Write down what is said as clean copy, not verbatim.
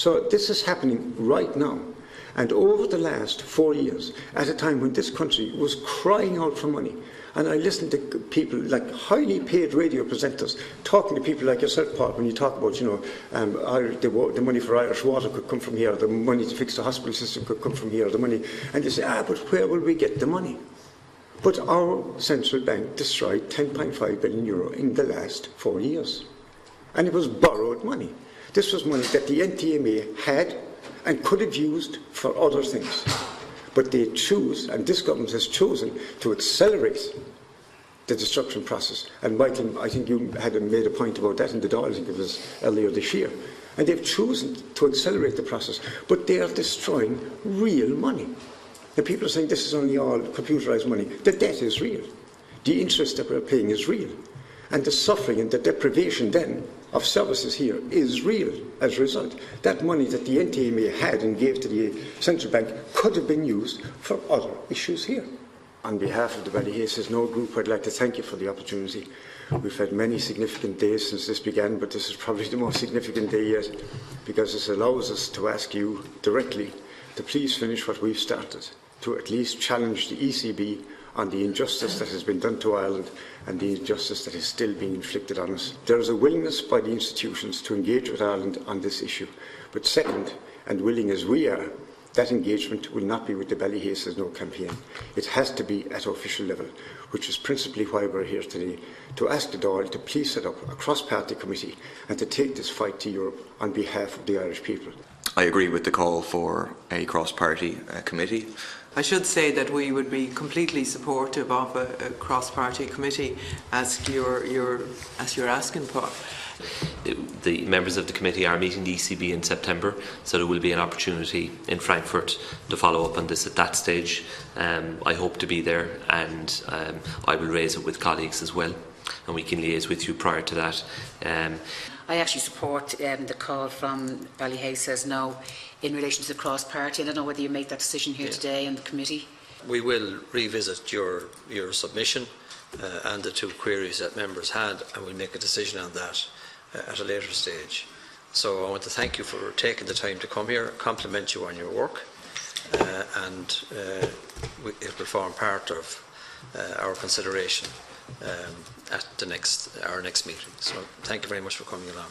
So this is happening right now. And over the last 4 years, at a time when this country was crying out for money, and I listened to people like highly paid radio presenters talking to people like yourself, Paul, when you talk about, the money for Irish water could come from here, the money to fix the hospital system could come from here, the money, and you say, but where will we get the money? But our central bank destroyed €10.5 billion in the last 4 years. And it was borrowed money. This was money that the NTMA had and could have used for other things. But they choose, and this government has chosen, to accelerate the destruction process. And Michael, I think you had made a point about that in the Dáil, I think it was earlier this year. And they've chosen to accelerate the process, but they are destroying real money. And people are saying this is only all computerised money. The debt is real. The interest that we're paying is real. And the suffering and the deprivation then of services here is real as a result. That money that the NTMA had and gave to the central bank could have been used for other issues here. On behalf of the Ballyhea Says Know group, I'd like to thank you for the opportunity. We've had many significant days since this began, but this is probably the most significant day yet, because this allows us to ask you directly to please finish what we've started, to at least challenge the ECB on the injustice that has been done to Ireland and the injustice that is still being inflicted on us. There is a willingness by the institutions to engage with Ireland on this issue. But second, and willing as we are, that engagement will not be with the Ballyhea Says No campaign. It has to be at official level, which is principally why we're here today, to ask the Dáil to please set up a cross-party committee and to take this fight to Europe on behalf of the Irish people. I agree with the call for a cross-party committee. I should say that we would be completely supportive of a cross-party committee, as you're asking for. The members of the committee are meeting the ECB in September, so there will be an opportunity in Frankfurt to follow up on this at that stage. I hope to be there, and I will raise it with colleagues as well, and we can liaise with you prior to that. I actually support the call from Ballyhea Says No in relation to the cross-party, and I don't know whether you make that decision here today in the committee. We will revisit your submission and the two queries that members had, and we'll make a decision on that at a later stage. So I want to thank you for taking the time to come here, compliment you on your work, and it will form part of our consideration at our next meeting. So thank you very much for coming along.